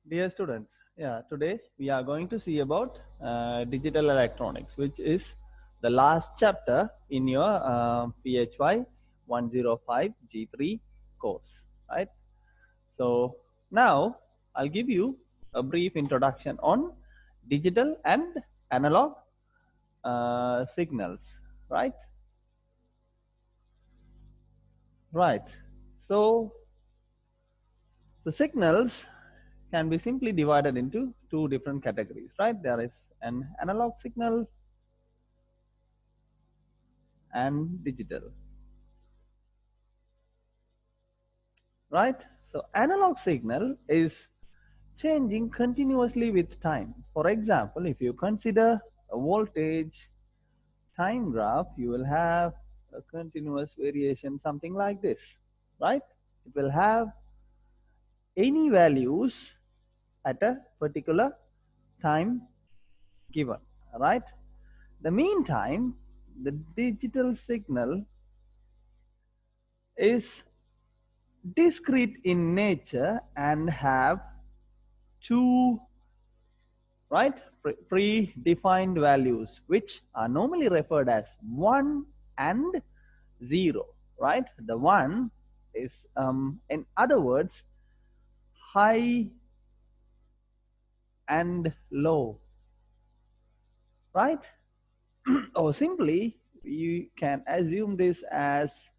Dear students, today we are going to see about digital electronics, which is the last chapter in your PHY 105 G3 course, right? So now I'll give you a brief introduction on digital and analog signals, right? Right. So the signals can be simply divided into two different categories, right? There is an analog signal and digital, right? So analog signal is changing continuously with time. For example, if you consider a voltage time graph, you will have a continuous variation, something like this, right? It will have any values at a particular time given, right? The meantime, the digital signal is discrete in nature and have two, right, predefined values, which are normally referred as 1 and 0, right? The 1 is, in other words, high and low, right? Or simply, you can assume this as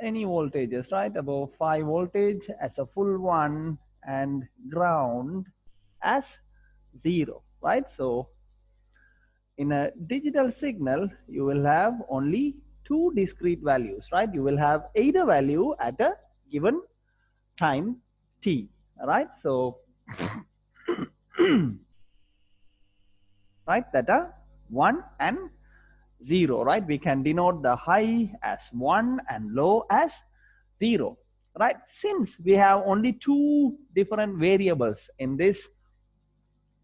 any voltages, right? Above 5 voltage as a full one and ground as 0, right? So in a digital signal, you will have only two discrete values, right? You will have either value at a given time t, right? So right, that are 1 and 0, right? We can denote the high as 1 and low as 0, right? Since we have only two different variables in this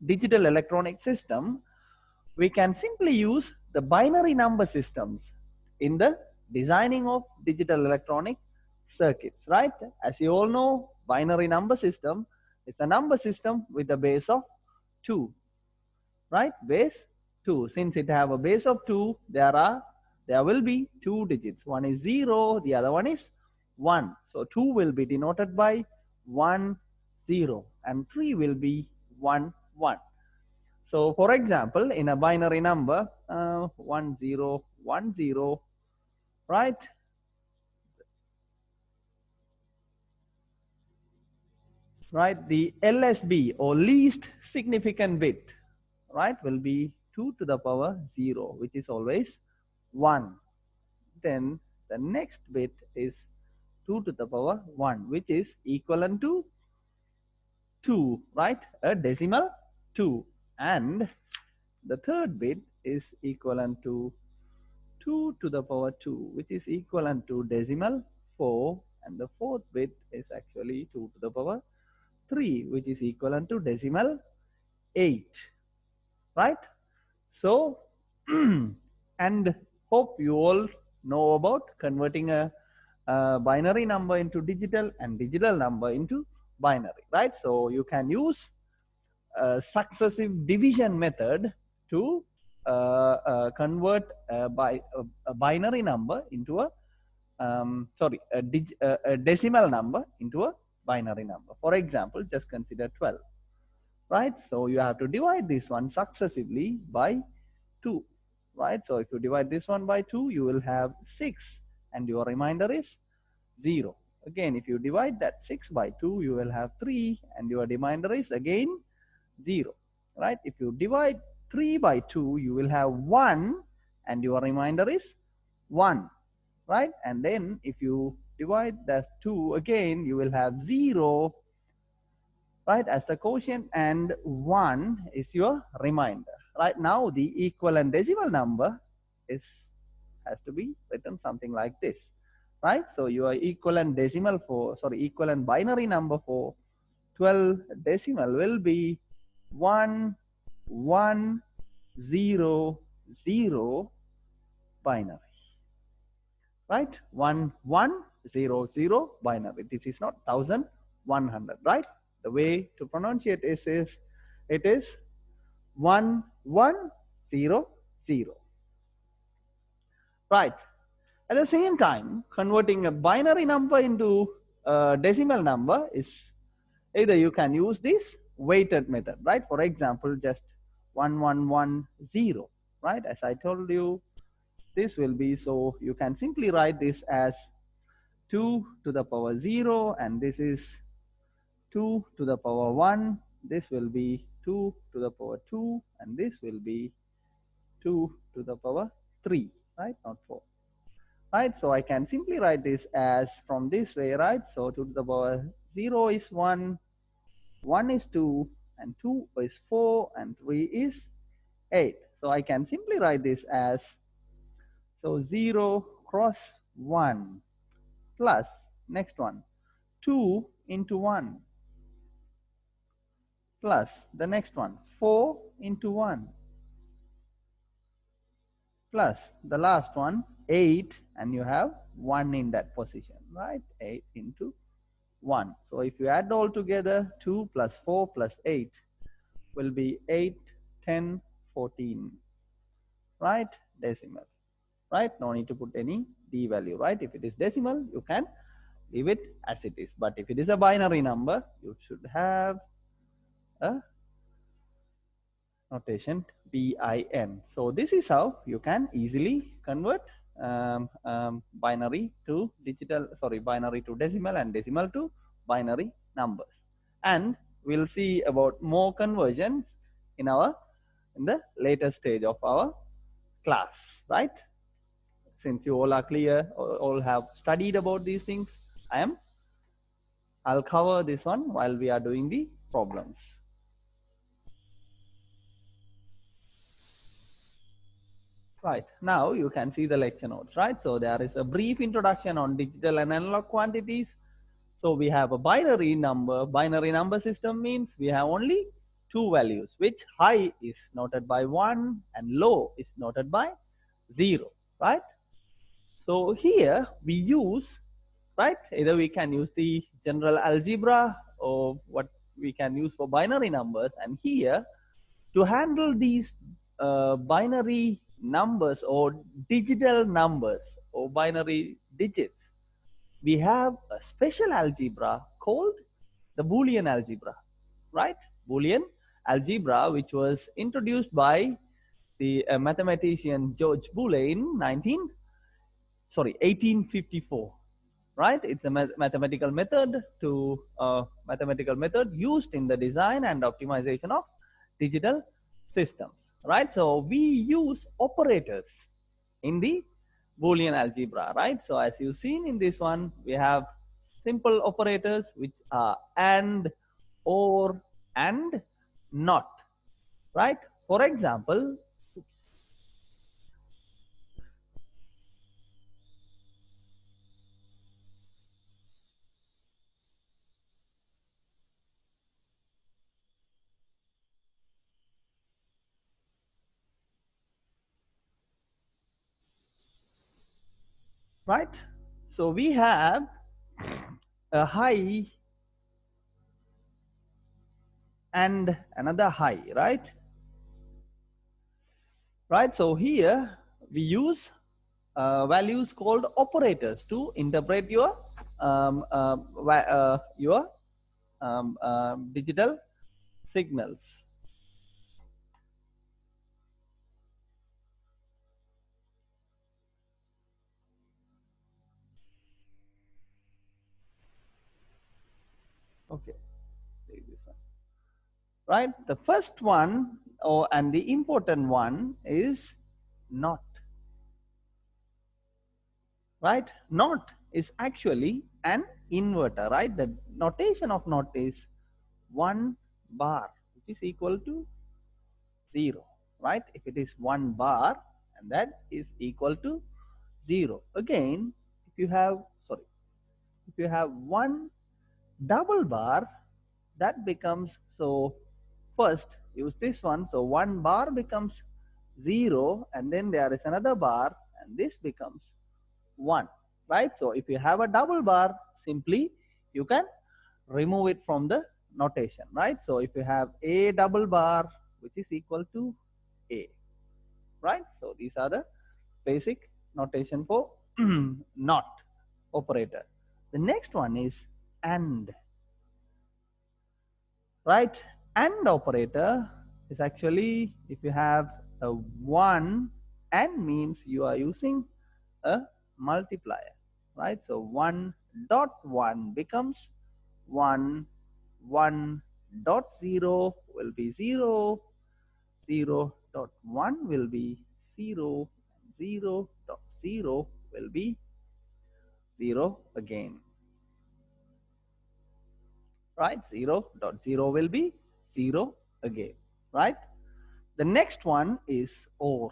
digital electronic system, we can simply use the binary number systems in the designing of digital electronic circuits, right? As you all know, binary number system is a number system with a base of 2, right? Base 2. Since it have a base of 2, there will be two digits. One is 0, the other one is 1. So 2 will be denoted by 1, 0, and 3 will be 1, 1. So for example, in a binary number, 1, 0, 1, 0, right? Right, the LSB or least significant bit, right, will be 2 to the power 0, which is always 1. Then the next bit is 2 to the power 1, which is equivalent to 2, right? A decimal 2. And the third bit is equivalent to 2 to the power 2, which is equivalent to decimal 4. And the fourth bit is actually 2 to the power 3, which is equivalent to decimal 8, right? So, and hope you all know about converting a binary number into digital and digital number into binary, right? So you can use a successive division method to convert a binary number into a a decimal number into a binary number. For example, just consider 12, right? So you have to divide this one successively by 2, right? So if you divide this one by 2, you will have 6, and your remainder is 0. Again, if you divide that 6 by 2, you will have 3, and your remainder is again 0, right? If you divide 3 by 2, you will have 1, and your remainder is 1, right? And then if you divide that 2 again, you will have 0, right, as the quotient, and 1 is your remainder. Right now, the equivalent decimal number has to be written something like this, right? So your equivalent decimal equivalent binary number for 12 decimal will be 1, 1, 0, 0 binary, right? 1, 1, 0, 0 binary. This is not 1100, right? The way to pronunciate is it is 1100. Right. At the same time, converting a binary number into a decimal number is either you can use this weighted method, right? For example, just 1110, right? As I told you, this will be, so you can simply write this as 2 to the power 0, and this is 2 to the power 1. This will be 2 to the power 2, and this will be 2 to the power 3, right? Not 4. Right, so I can simply write this as from this way, right? So 2 to the power 0 is 1, 1 is 2, and 2 is 4, and 3 is 8. So I can simply write this as, so 0 cross 1 plus, next one, 2 into 1 plus the next one, 4 into 1 plus the last one, 8, and you have 1 in that position, right? 8 into 1. So if you add all together, 2 plus 4 plus 8 will be 8, 10, 14, right? Decimal, right? No need to put any d value, right? If it is decimal, you can leave it as it is. But if it is a binary number, you should have a notation bin. So this is how you can easily convert binary to digital, sorry, binary to decimal and decimal to binary numbers. And we'll see about more conversions in the later stage of our class, right? Since you all are clear, all have studied about these things, I'll cover this one while we are doing the problems. Right, now you can see the lecture notes, right? So there is a brief introduction on digital and analog quantities. So we have a binary number system means we have only two values, which high is noted by 1 and low is noted by 0, right? So here we use, right, either we can use the general algebra or what we can use for binary numbers, and here to handle these binary numbers or digital numbers or binary digits, we have a special algebra called the Boolean algebra, right? Boolean algebra, which was introduced by the mathematician George Boole in 1854, right? It's a mathematical method used in the design and optimization of digital systems, right? So we use operators in the Boolean algebra, right? So as you've seen in this one, we have simple operators which are and, or, and, not, right? For example, right? So we have a high and another high, right? Right, so here we use values called operators to interpret your digital signals. Okay, take this one. Right, the first one and the important one is not. Right, not is actually an inverter, right? The notation of not is 1 bar, which is equal to 0, right? If it is 1 bar, and that is equal to 0. Again, if you have one double bar, that becomes, so first use this one, so 1 bar becomes 0, and then there is another bar, and this becomes 1, right? So if you have a double bar, simply you can remove it from the notation, right? So if you have A double bar, which is equal to A, right? So these are the basic notation for not operator. The next one is and, right? And operator is actually, if you have a one, and means you are using a multiplier, right? So 1.1 becomes 1, 1.0 will be 0, 0.1 will be 0, 0.0 will be 0 again, right? 0.0 will be 0 again, right? The next one is OR.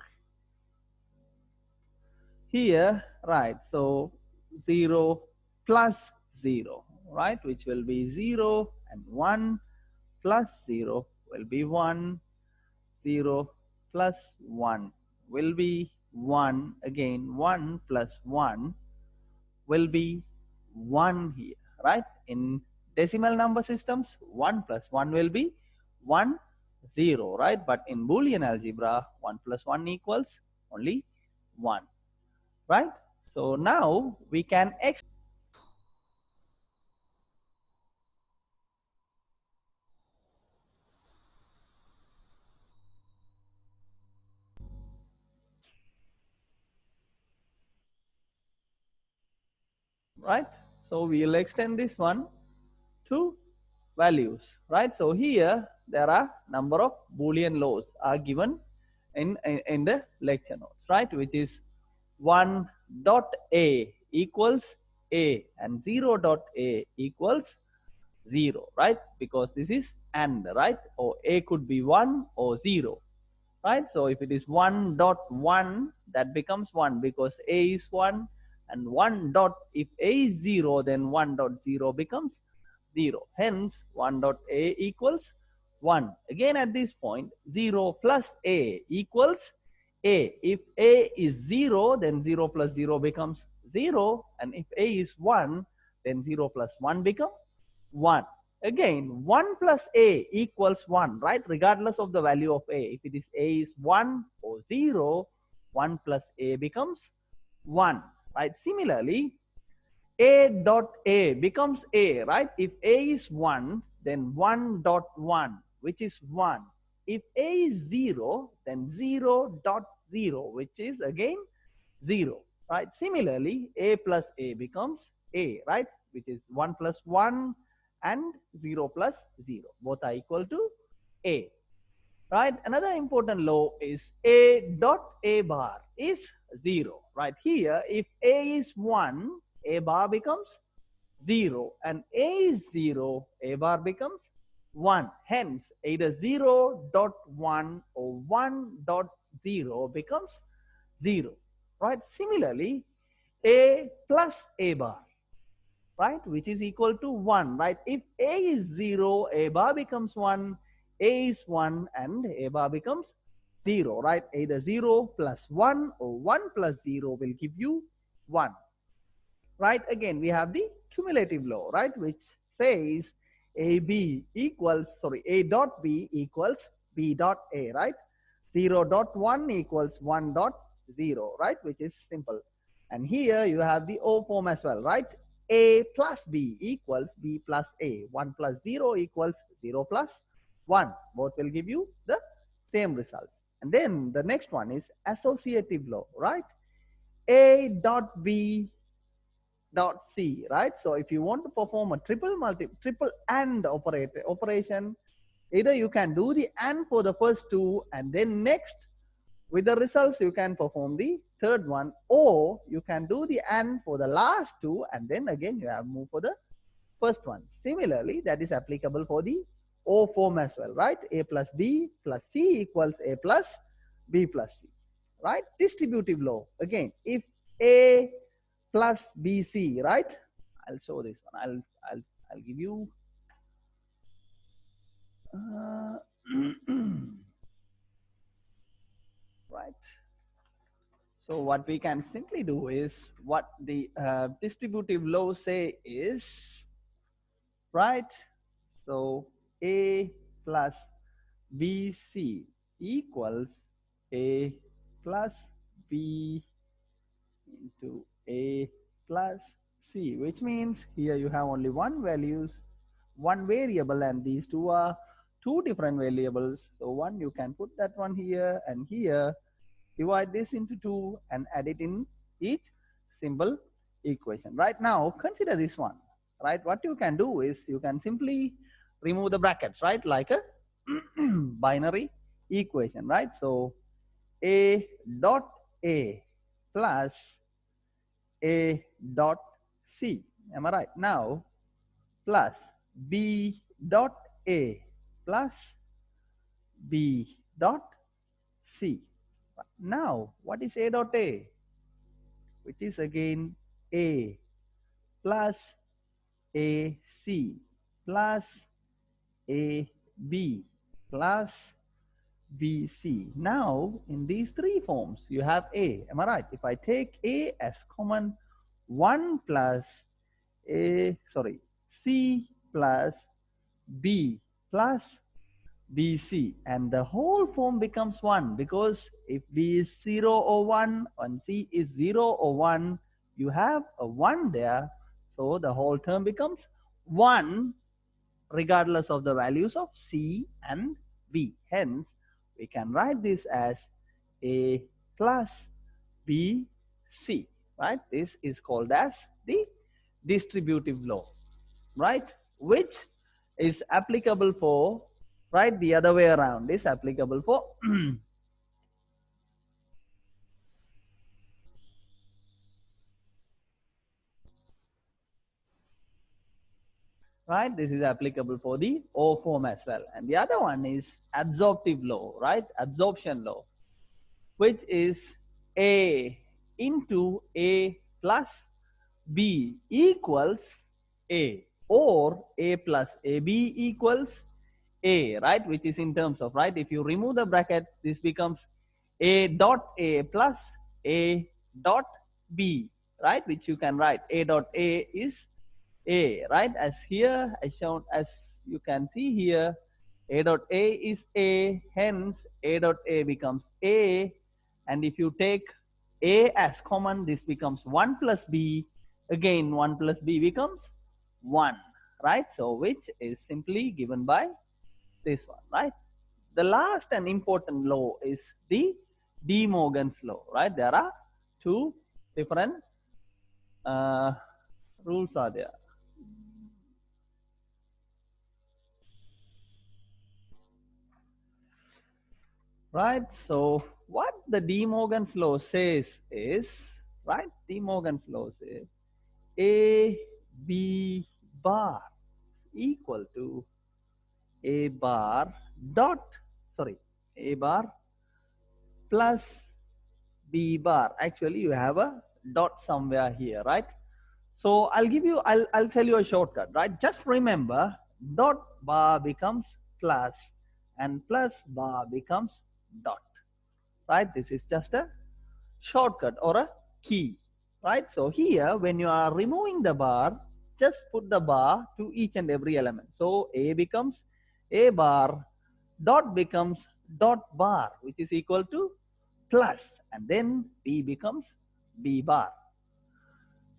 Here, right, so 0 plus 0, right, which will be 0, and 1 plus 0 will be 1, 0 plus 1 will be 1, again 1 plus 1 will be 1 here, right? In decimal number systems, 1 plus 1 will be 1, 0, right? But in Boolean algebra, 1 plus 1 equals only 1, right? So now we can right? So we'll extend this one to values, right? So here there are number of Boolean laws are given in the lecture notes, right? Which is 1 dot A equals A and 0 dot A equals 0, right? Because this is and, right? Or A could be 1 or 0, right? So if it is 1.1, that becomes 1 because A is 1, and 1 dot, if A is 0, then 1.0 becomes 0. Hence 1 dot A equals 1. Again at this point, 0 plus A equals A. If A is 0, then 0 plus 0 becomes 0, and if A is 1, then 0 plus 1 becomes 1. Again, 1 plus A equals 1, right? Regardless of the value of A. If it is A is 1 or 0, 1 plus A becomes 1, right? Similarly, A dot A becomes A, right? If A is 1, then 1 dot 1, which is 1. If A is 0, then 0 dot 0, which is again 0, right? Similarly, A plus A becomes A, right? Which is 1 plus 1 and 0 plus 0. Both are equal to A, right? Another important law is A dot A bar is 0, right? Here, if A is 1, A bar becomes 0, and A is 0, A bar becomes 1. Hence, either 0 dot 1 or 1 dot 0 becomes 0, right? Similarly, A plus A bar, right, which is equal to 1, right? If A is 0, A bar becomes 1, A is 1, and A bar becomes 0, right? Either 0 plus 1 or 1 plus 0 will give you 1, right? Again, we have the cumulative law, right, which says A dot B equals B dot A, right? 0 dot 1 equals 1 dot 0, right, which is simple. And here you have the O form as well, right? A plus B equals B plus A. 1 plus 0 equals 0 plus 1. Both will give you the same results. And then the next one is associative law, right? A dot B dot C, right? So if you want to perform a triple AND operation, either you can do the AND for the first two, and then next with the results you can perform the third one, or you can do the AND for the last two, and then again you have move for the first one. Similarly, that is applicable for the O form as well, right? A plus B plus C equals A plus B plus C, right? Distributive law, again, if A plus BC, right? I'll show this one. I'll give you right. So what we can simply do is, what the distributive law say is, right? So A plus BC equals A plus B into A plus C, which means here you have only one variable, and these two are two different variables. So one, you can put that one here and here, divide this into two and add it in each simple equation. Right now, consider this one, right? What you can do is you can simply remove the brackets, right? Like a binary equation, right? So A dot A plus A dot C, am I right? Now plus B dot A plus B dot C. Now what is A dot A? Which is again A plus AC plus AB plus BC. Now in these three forms you have A, am I right? If I take A as common, 1 plus C plus B plus BC, and the whole form becomes 1, because if B is 0 or 1 and C is 0 or 1, you have a 1 there, so the whole term becomes 1 regardless of the values of C and B. Hence we can write this as A plus BC, right? This is called as the distributive law, right? Which is applicable for, right, the other way around is applicable for right, this is applicable for the O form as well. And the other one is absorptive law, right? Absorption law, which is A into A plus B equals A, or A plus AB equals A, right? Which is in terms of, right, if you remove the bracket, this becomes A dot A plus A dot B, right? Which you can write A dot A is A, right? As here, as shown, as you can see here, A dot A is A, hence A dot A becomes A, and if you take A as common, this becomes 1 plus B, again 1 plus B becomes 1, right? So which is simply given by this one, right? The last and important law is the De Morgan's law, right? There are two different rules are there. Right, so what the De Morgan's law says is, right, De Morgan's law says A B bar equal to A bar dot, sorry, A bar plus B bar. Actually you have a dot somewhere here, right? So I'll tell you a shortcut, right? Just remember, dot bar becomes plus and plus bar becomes dot, right? This is just a shortcut or a key, right? So here, when you are removing the bar, just put the bar to each and every element. So A becomes A bar, dot becomes dot bar, which is equal to plus, and then B becomes B bar.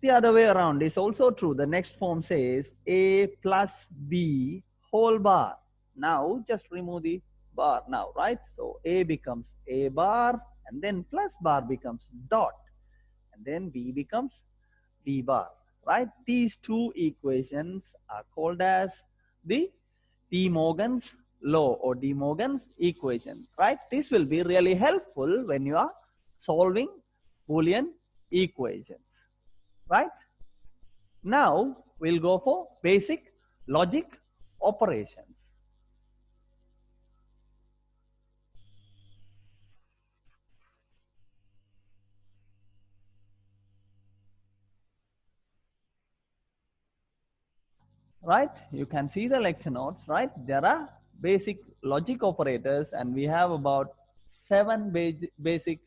The other way around is also true. The next form says A plus B whole bar. Now just remove the bar now, right? So A becomes A bar, and then plus bar becomes dot, and then B becomes B bar, right? These two equations are called as the De Morgan's law or De Morgan's equation, right? This will be really helpful when you are solving Boolean equations, right? Now we'll go for basic logic operations. Right, you can see the lecture notes, right? There are basic logic operators, and we have about 7 basic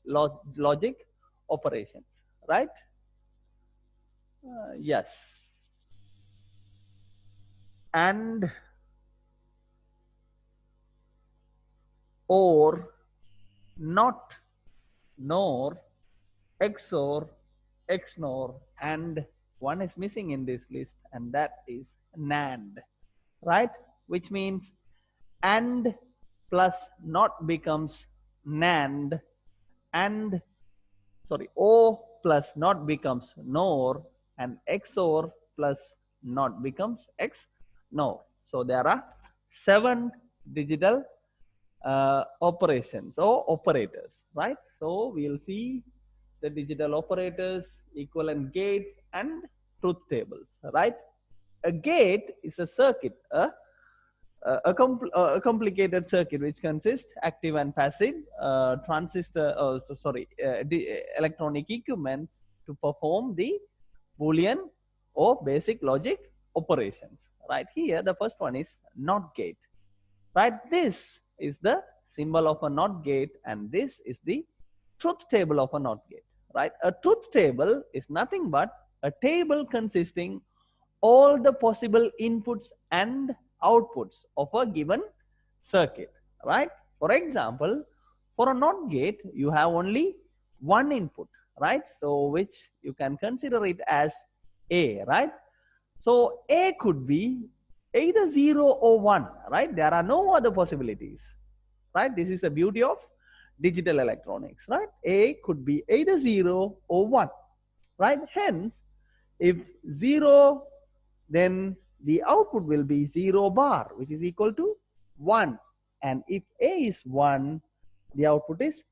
logic operations, right? Yes. And or, not, nor, XOR, XNOR, and one is missing in this list, and that is NAND, right? Which means AND plus not becomes NAND, and O plus not becomes NOR, and XOR plus not becomes XNOR. So there are 7 digital operations or operators, right? So we'll see the digital operators, equivalent gates, and truth tables, right? A gate is a circuit, a complicated circuit which consists active and passive transistor, electronic equipments to perform the Boolean or basic logic operations. Right here, the first one is NOT gate. Right, this is the symbol of a NOT gate, and this is the truth table of a NOT gate. Right, a truth table is nothing but a table consisting all the possible inputs and outputs of a given circuit, right? For example, for a NOT gate, you have only one input, right? So which you can consider it as A, right? So A could be either 0 or 1, right? There are no other possibilities, right? This is the beauty of digital electronics, right? A could be either 0 or 1, right? Hence, if 0, then the output will be 0 bar, which is equal to 1. And if A is 1, the output is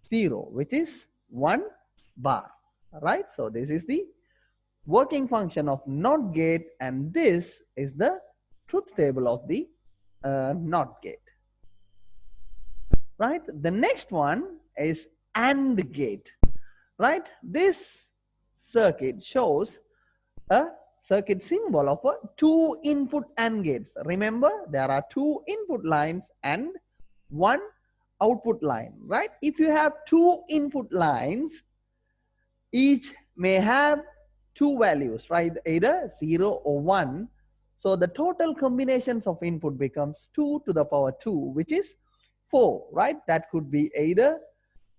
0, which is 1 bar, right? So this is the working function of NOT gate, and this is the truth table of the NOT gate, right? The next one is AND gate, right? This circuit shows a circuit symbol of a 2 input AND gates. Remember, there are 2 input lines and 1 output line, right? If you have 2 input lines, each may have 2 values, right? Either 0 or 1. So the total combinations of input becomes 2 to the power 2, which is 4, right? That could be either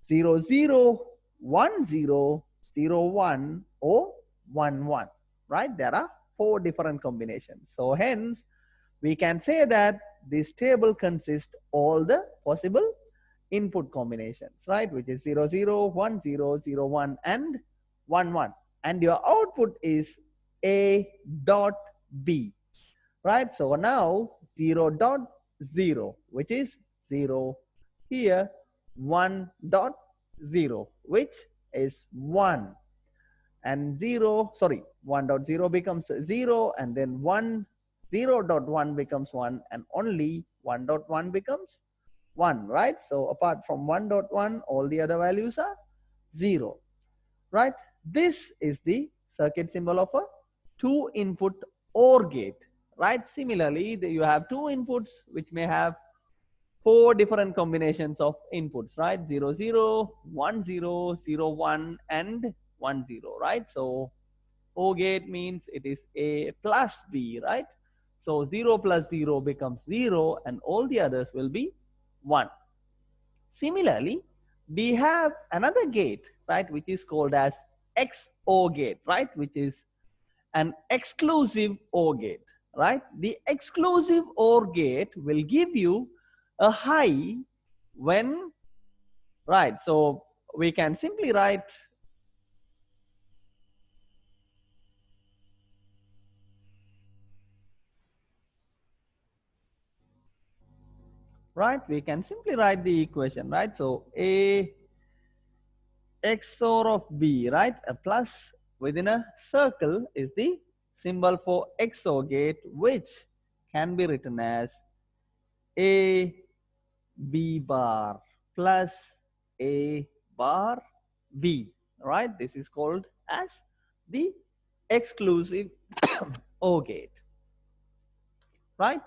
0, 0, 1, 0, 0, 1, or 1, 1, right? There are 4 different combinations. So hence, we can say that this table consists all the possible input combinations, right? Which is 0, 0, 1, 0, 0, 1, and 1, 1. And your output is A dot B, right? So now 0 dot 0, which is 0 here, 1 dot 0, which is 1, and 1 dot 0 becomes 0, and then 0 dot 1 becomes 1, and only 1 dot 1 becomes 1, right? So apart from 1 dot 1, all the other values are 0, right? This is the circuit symbol of a 2 input OR gate, right? Similarly, you have 2 inputs which may have 4 different combinations of inputs, right? 0, 0, 1, 0, 0, 1, and 1, 0, right? So OR gate means it is A plus B, right? So 0 plus 0 becomes 0, and all the others will be 1. Similarly, we have another gate, right, which is called as XOR gate, right, which is an exclusive OR gate, right? The exclusive OR gate will give you a high when, right? So we can simply write we can simply write the equation, right? So A XOR of B, right? A plus within a circle is the symbol for XOR gate, which can be written as A B bar plus A bar B, right? This is called as the exclusive OR gate, right?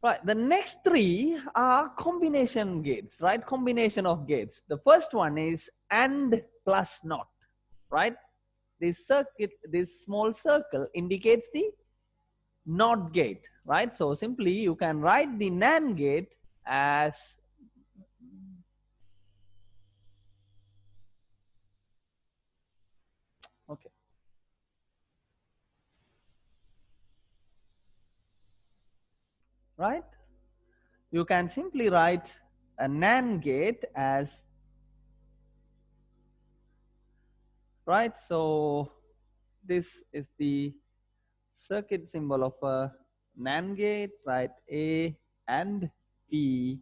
Right, the next 3 are combination gates, right? Combination of gates. The first one is AND plus NOT, right? this small circle indicates the NOT gate, right? So simply you can write the NAND gate as, okay, right? You can simply write a NAND gate as, right? So this is the circuit symbol of a NAND gate, right? A and B,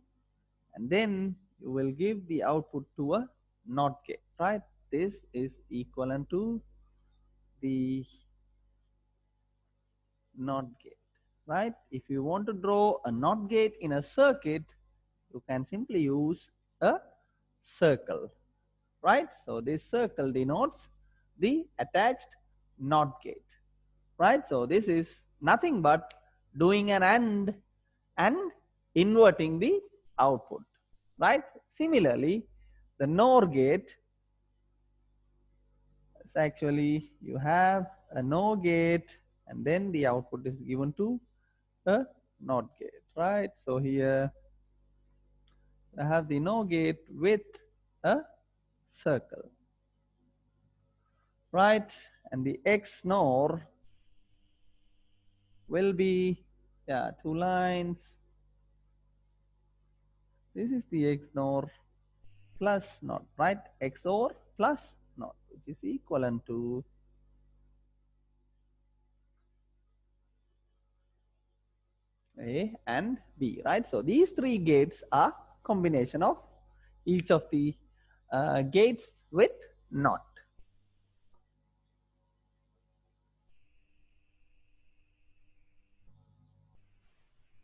and then you will give the output to a NOT gate, right? This is equivalent to the NOT gate, right? If you want to draw a NOT gate in a circuit, you can simply use a circle, right? So this circle denotes the attached NOT gate, right? So this is nothing but doing an and inverting the output, right? Similarly, the NOR gate is actually, you have a NOR gate and then the output is given to a NOT gate, right? So here I have the NOR gate with a circle, right? And the XNOR will be, yeah, two lines. This is the XNOR plus NOT, right? XOR plus NOT, which is equivalent to A and B, right? So these three gates are combination of each of the gates with NOT.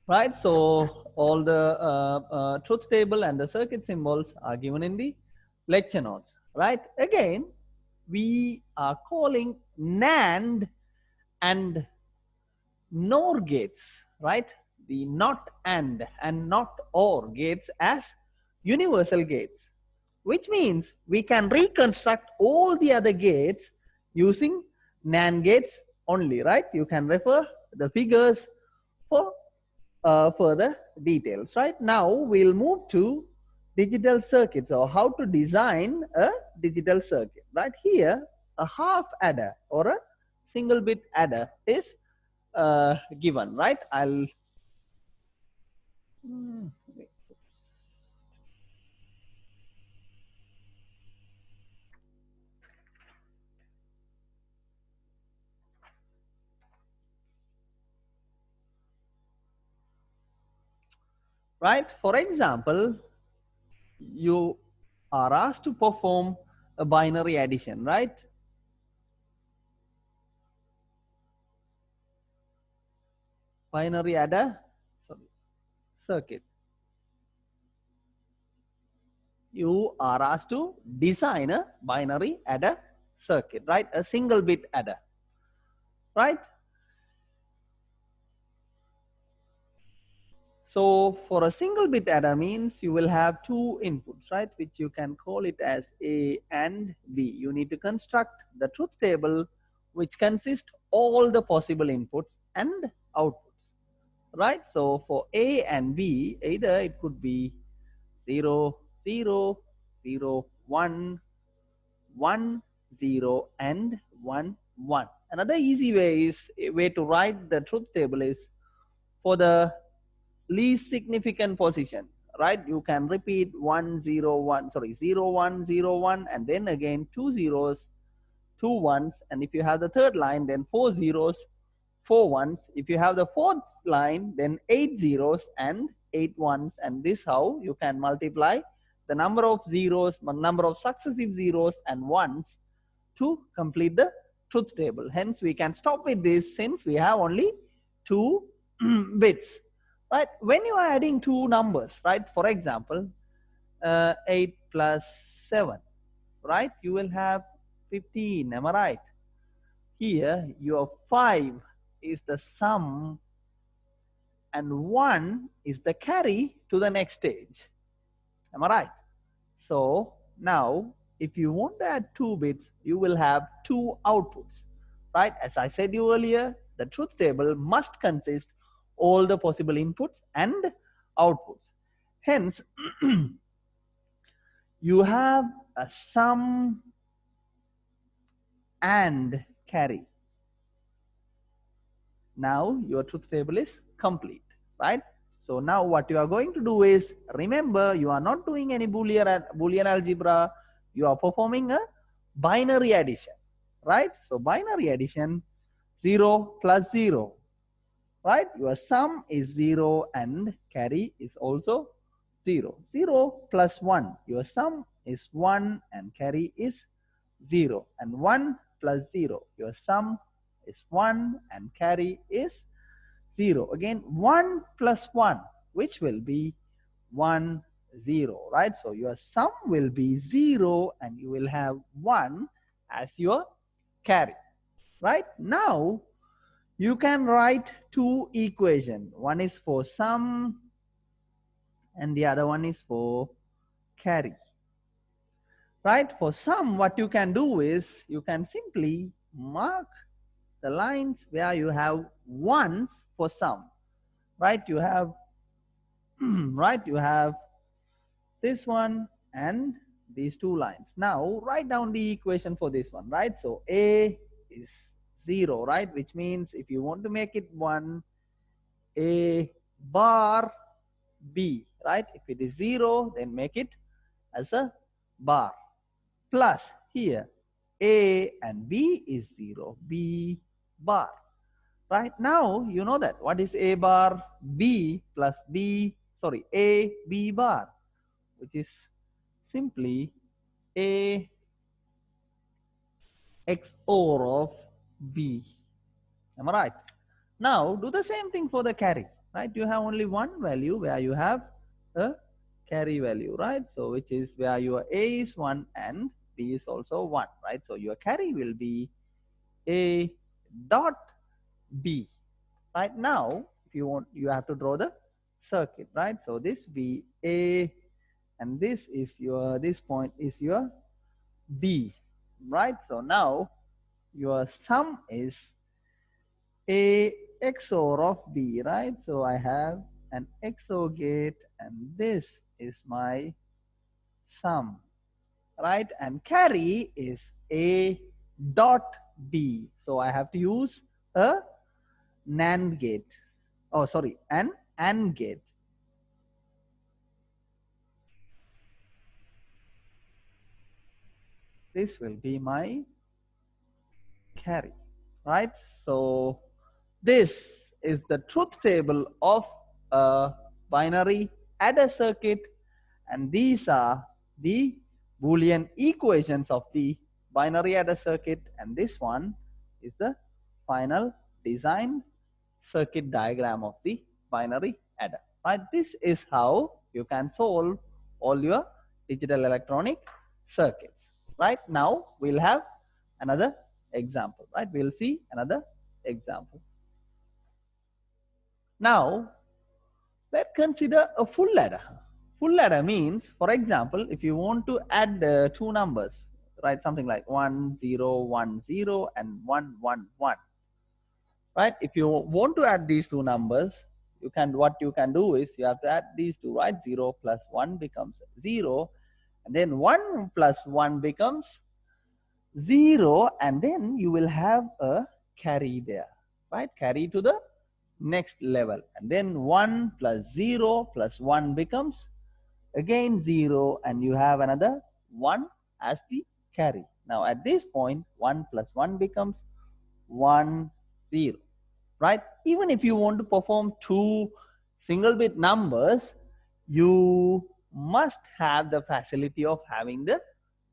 Right, so all the truth table and the circuit symbols are given in the lecture notes, right? Again, we are calling NAND and NOR gates, right? The not and not or gates as universal gates, which means we can reconstruct all the other gates using NAND gates only, right? You can refer the figures for further details, right? Now we'll move to digital circuits, or how to design a digital circuit, right? Here, a half adder or a single bit adder is given, right? Right? For example, you are asked to perform a binary addition, right? Binary adder circuit. You are asked to design a binary adder circuit, right? A single bit adder, right? So for a single bit adder means you will have two inputs, right? Which you can call it as A and B. You need to construct the truth table which consists all the possible inputs and outputs, right? So for A and B, either it could be 0, 0, 0, 1, 1, 0, and 1, 1. Another easy way to write the truth table is for the least significant position, right? You can repeat 1 0 1, sorry, 0 1 0 1, and then again two zeros, two ones, and if you have the third line, then four zeros, four ones. If you have the fourth line, then eight zeros and eight ones, and this how you can multiply the number of zeros, number of successive zeros and ones to complete the truth table. Hence we can stop with this since we have only two bits, right? When you are adding two numbers, right, for example 8 plus 7, right, you will have 15, am I right? Here your 5 is the sum and 1 is the carry to the next stage, am I right? So now if you want to add 2 bits, you will have 2 outputs, right? As I said you earlier, the truth table must consist all the possible inputs and outputs. Hence, you have a sum and carry. Now your truth table is complete, right? So now what you are going to do is, remember, you are not doing any Boolean algebra. You are performing a binary addition, right? So binary addition, 0 plus 0, right? Your sum is 0 and carry is also 0. 0 plus 1, your sum is 1 and carry is 0. And 1 plus 0, your sum is 1 and carry is 0. Again, 1 plus 1, which will be 1, 0, right? So your sum will be 0 and you will have 1 as your carry, right? Now, you can write 2 equations. One is for sum and the other one is for carry. Right? For sum, what you can do is, you can simply mark the lines where you have ones for sum. Right? You have right, you have this one and these 2 lines. Now write down the equation for this one, right? So A is 0, right? Which means if you want to make it 1, A bar B, right? If it is 0, then make it as a bar. Plus here, A and B is 0, B bar. Right now, you know that. What is A bar? B plus B, sorry, A, B bar, which is simply A XOR of B. Am I right? Now, do the same thing for the carry, right? You have only one value where you have a carry value, right? So, which is where your A is 1 and B is also 1, right? So, your carry will be A dot B. Right now, if you want, you have to draw the circuit, right? So, this be A and this is your, this point is your B, right? So, now your sum is A XOR of B, right? So I have an XOR gate and this is my sum, right? And carry is A dot B. So I have to use a NAND gate. Oh, sorry, an AND gate. This will be my carry, right? So this is the truth table of a binary adder circuit, and these are the Boolean equations of the binary adder circuit, and this one is the final design circuit diagram of the binary adder. Right? This is how you can solve all your digital electronic circuits. Right? Now we'll have another example. Right? We'll see another example. Now, let's consider a full ladder. Full ladder means, for example, if you want to add 2 numbers, right, something like 1, 0, 1, 0 and 1, 1, 1. Right? If you want to add these 2 numbers, you can, what you can do is, you have to add these 2, right? 0 plus 1 becomes 0, and then 1 plus 1 becomes 0, and then you will have a carry there, right? Carry to the next level, and then 1 plus 0 plus 1 becomes again 0, and you have another 1 as the carry. Now at this point, 1 plus 1 becomes 1, 0, right? Even if you want to perform 2 single bit numbers, you must have the facility of having the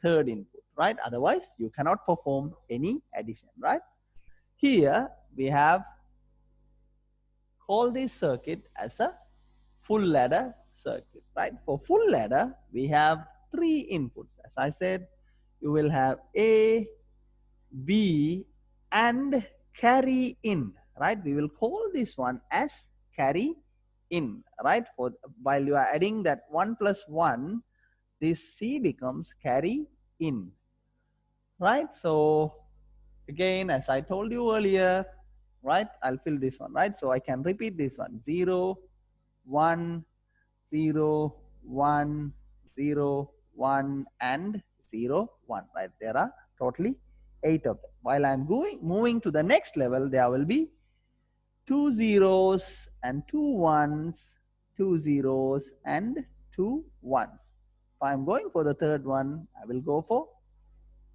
third input, right? Otherwise you cannot perform any addition, right? Here we have call this circuit as a full ladder circuit, right? For full ladder, we have 3 inputs. As I said, you will have A, B, and carry in, right? We will call this one as carry in, right? For while you are adding that 1 plus 1, this C becomes carry in, right? So again, as I told you earlier, right, I'll fill this one, right? So I can repeat this one: 0, 1, 0, 1, 0, 1, and 0, 1, right? There are totally 8 of them. While I'm moving to the next level, there will be 2 zeros and 2 ones, 2 zeros and 2 ones. If I'm going for the third one, I will go for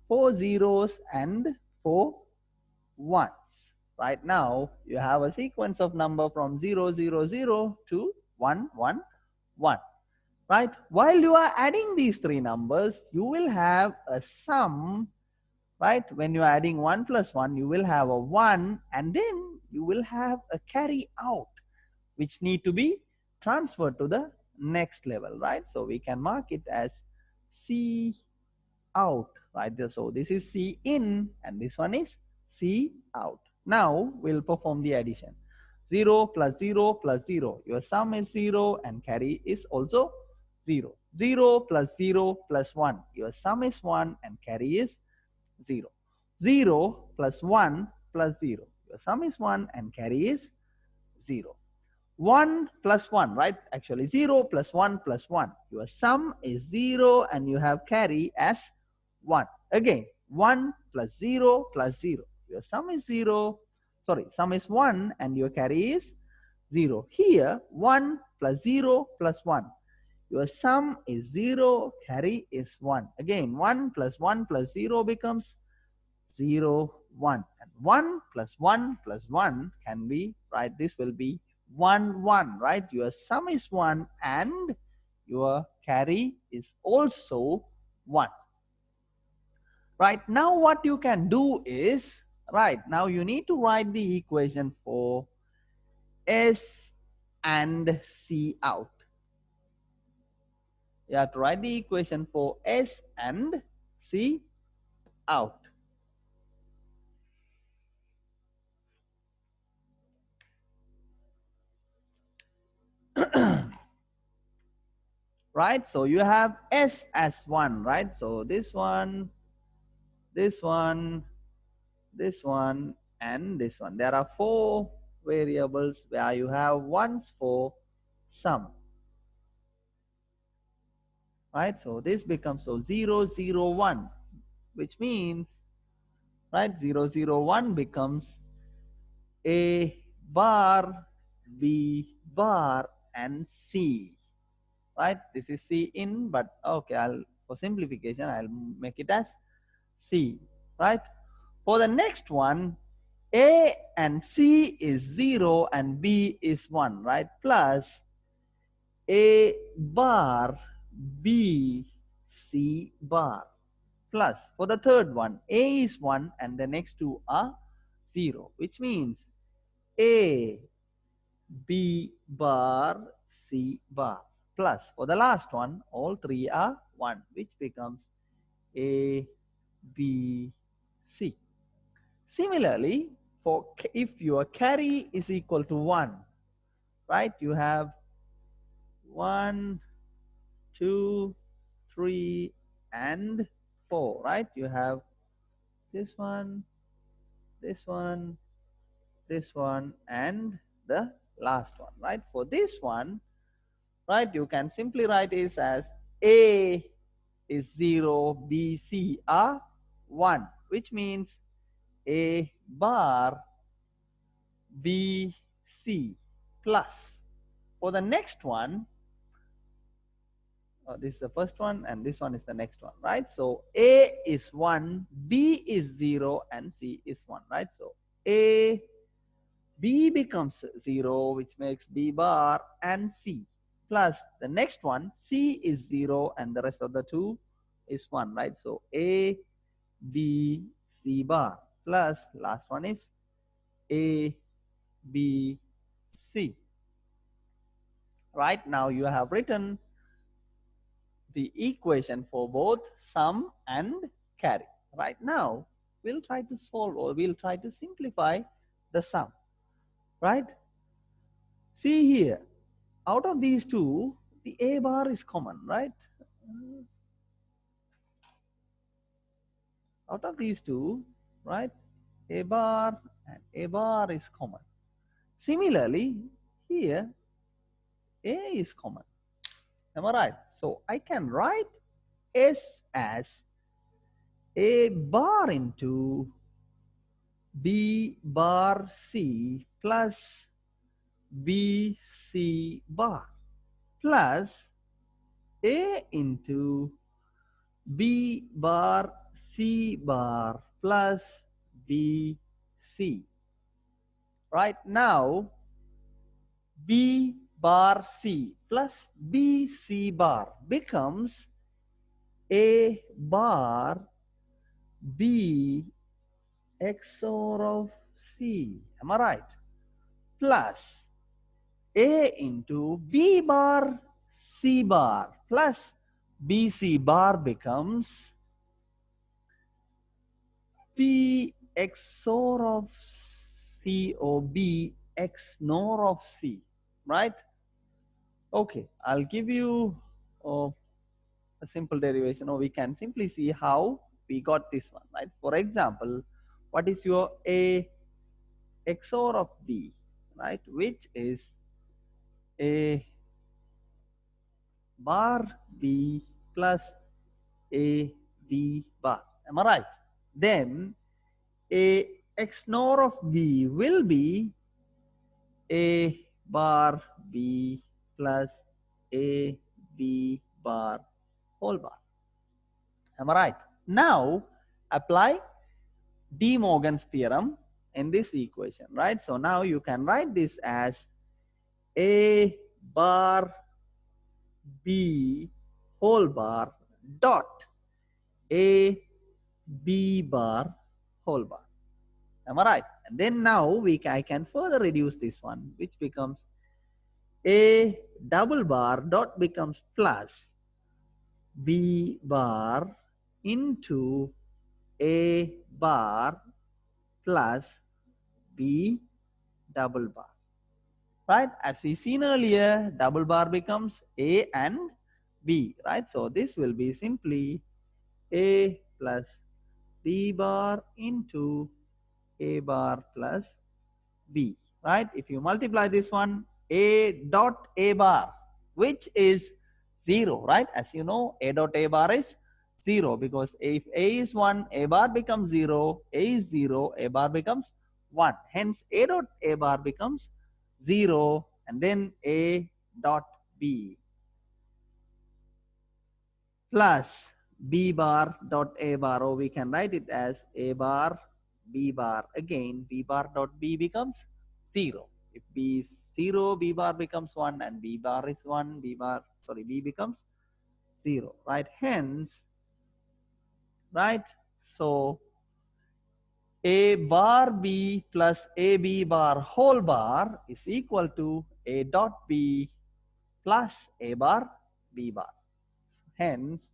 4 zeros and 4 ones. Right now, you have a sequence of number from 0, 0, 0 to 1, 1, 1. Right? While you are adding these three numbers, you will have a sum. Right? When you are adding 1 plus 1, you will have a 1, and then you will have a carry out, which need to be transferred to the next level. Right? So we can mark it as C out, right? So this is C in and this one is C out. Now we'll perform the addition. 0 plus 0 plus 0. Your sum is 0 and carry is also 0. 0 plus 0 plus 1. Your sum is 1 and carry is 0. 0 plus 1 plus 0. Your sum is 1 and carry is 0. 1 plus 1, right? Actually 0 plus 1 plus 1. Your sum is 0 and you have carry as 1. Again, 1 plus 0 plus 0. Your sum is 0. Sorry, sum is 1 and your carry is 0. Here, 1 plus 0 plus 1. Your sum is 0, carry is 1. Again, 1 plus 1 plus 0 becomes 0, 1. And 1 plus 1 plus 1 can be, right, this will be 1, 1, right? Your sum is 1 and your carry is also 1. Right, now what you can do is, right, now you need to write the equation for S and C out. You have to write the equation for S and C out. Right, so you have S as 1, right? So this one, this one, this one, and this one. There are 4 variables where you have ones for sum. Right, so this becomes so 0, 0, 1, which means, right, 0, 0, 1 becomes A bar, B bar, and C. Right, this is C in, but okay, for simplification I'll make it as C. Right, for the next one, A and C is 0 and B is 1, right? Plus A bar, B, C bar. Plus for the third one, A is 1 and the next two are 0, which means A, B bar, C bar. Plus for the last one, all three are 1, which becomes A, B, C. Similarly, for if your carry is equal to 1, right, you have 1, 2, 3, and 4, right? You have this one, this one, this one, and the last one, right? For this one, right, you can simply write this as A is 0, B, C are 1, which means A bar, B, C. Plus for the next one, this is the first one and this one is the next one, right? So A is 1, B is 0, and C is 1, right? So A, B becomes 0, which makes B bar and C. Plus the next one, C is 0 and the rest of the two is 1, right? So A, B, C bar. Plus last one is A, B, C. Right, now you have written the equation for both sum and carry. Right, now we'll try to solve, or we'll try to simplify the sum. Right, see here, out of these two, the A bar is common, right? Out of these two, right, a bar and a bar is common. Similarly, here a is common. Am I right? So I can write S as a bar into B bar C plus B C bar plus A into B bar C bar plus B C. Right now, B bar C plus B C bar becomes A bar B XOR of C. Am I right? Plus A into B bar C bar plus BC bar becomes P XOR of C or B X NOR of C, right? Okay, I'll give you a simple derivation, or we can simply see how we got this one, right? For example, what is your A XOR of B, right? Which is A bar B plus A B bar. Am I right? Then A XNOR of B will be A bar B plus A B bar whole bar. Am I right? Now apply De Morgan's theorem in this equation, right? So now you can write this as A bar B whole bar dot A B bar whole bar. Am I right? And then now I can further reduce this one, which becomes A double bar dot becomes plus B bar into A bar plus B double bar. Right? As we seen earlier, double bar becomes A and B, right? So this will be simply A plus B bar into A bar plus B, right? If you multiply this one, A dot A bar, which is 0, right? As you know, A dot A bar is 0, because if A is 1, A bar becomes 0, A is 0, A bar becomes 1. Hence, A dot A bar becomes 0, and then A dot B plus B bar dot A bar, or we can write it as A bar B bar. Again, B bar dot B becomes 0. If B is 0, B bar becomes 1, and B bar is 1, B becomes 0, right? Hence, right? So A bar B plus AB bar whole bar is equal to A dot B plus A bar B bar. Hence,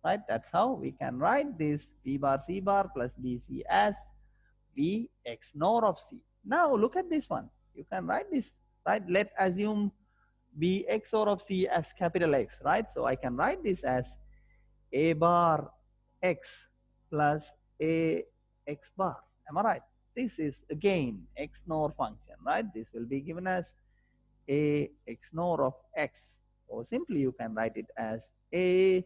right, that's how we can write this B bar C bar plus BC as B X NOR of C. Now look at this one. You can write this, right? Let's assume B XOR of C as capital X, right? So I can write this as A bar X plus A X bar. Am I right? This is again X NOR function, right? This will be given as A X NOR of X, or simply you can write it as A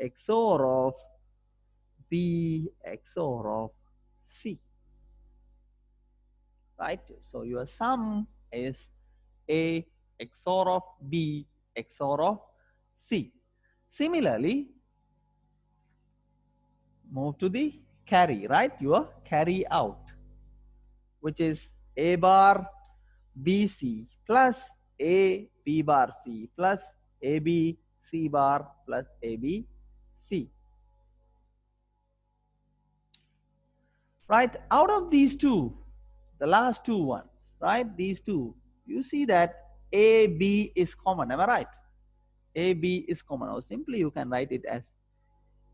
XOR of B XOR of C, right? So your sum is A XOR of B XOR of C. Similarly, move to the carry, right? Your carry out, which is A bar BC plus A B bar C plus AB C bar plus AB C. Right? Out of these two, the last two ones, right? These two, you see that AB is common. Am I right? AB is common. Or simply you can write it as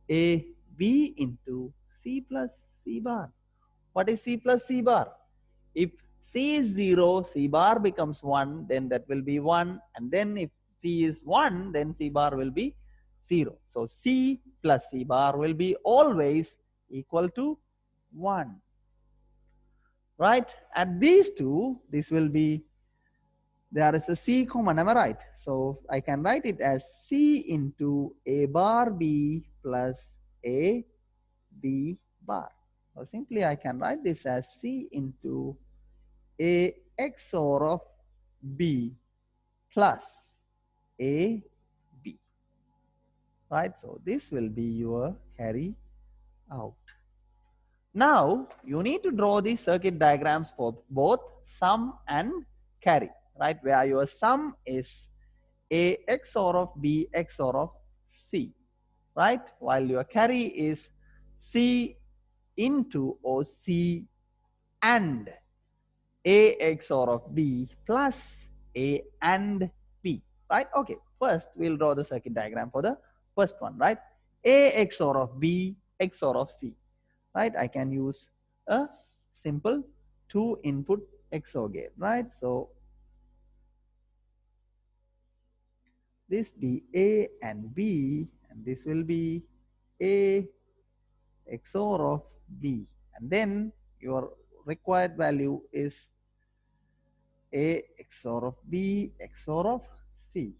AB into C plus C bar. What is C plus C bar? If C is 0, C bar becomes 1, then that will be 1. And then if C is 1, then C bar will be 0. So C plus C bar will be always equal to 1. Right? At these two, this will be, there is a C common, am I right? So I can write it as C into A bar B plus A B bar. Or simply I can write this as C into A XOR of B plus A B. Right? So this will be your carry out. Now you need to draw the circuit diagrams for both sum and carry, right? Where your sum is A XOR of B XOR of C, right? While your carry is C into or C and A XOR of B plus A and B, right? Okay, first we'll draw the circuit diagram for the first one, right? A XOR of B XOR of C, right? I can use a simple 2-input XOR gate, right? So this be A and B, and this will be A XOR of B, and then your required value is A XOR of B XOR of C,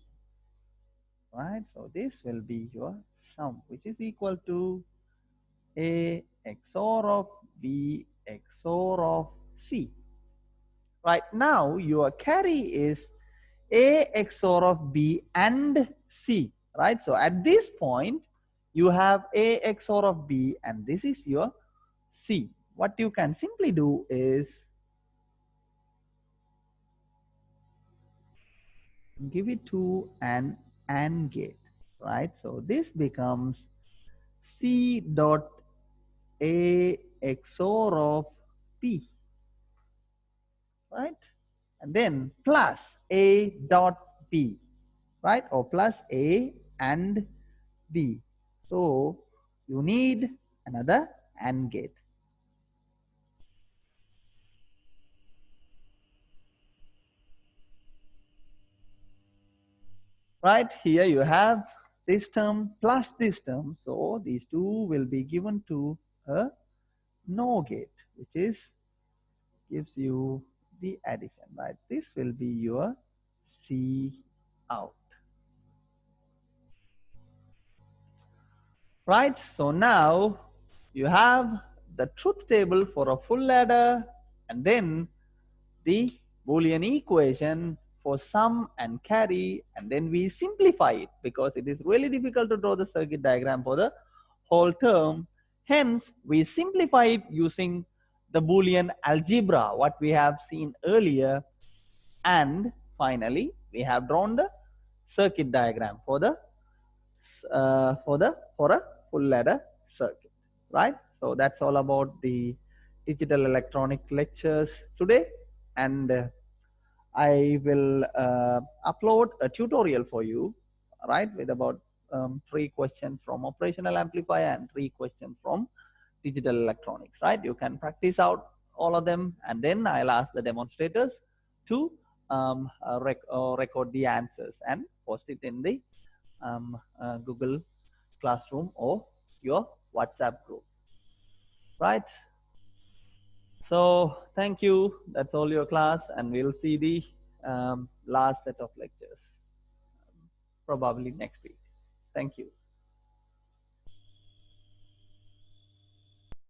right? So this will be your sum, which is equal to A XOR of B XOR of C. Right now, your carry is A XOR of B and C, right? So at this point, you have A XOR of B and this is your C. What you can simply do is give it to an AND gate, right? So this becomes C dot A XOR of B, right? And then plus A dot B, right? Or plus A and B. So you need another AND gate. Right, here you have this term plus this term. So these two will be given to a NOR gate, which is gives you the addition, right? This will be your C out. Right, so now you have the truth table for a full ladder and then the Boolean equation for sum and carry, and then we simplify it because it is really difficult to draw the circuit diagram for the whole term. Hence, we simplify it using the Boolean algebra, what we have seen earlier, and finally, we have drawn the circuit diagram for the for a full ladder circuit, right? So that's all about the digital electronic lectures today, and I will upload a tutorial for you, right, with about 3 questions from operational amplifier and 3 questions from digital electronics, right? You can practice out all of them, and then I'll ask the demonstrators to record the answers and post it in the Google Classroom or your WhatsApp group, right? So thank you. That's all your class, and we'll see the last set of lectures probably next week. Thank you.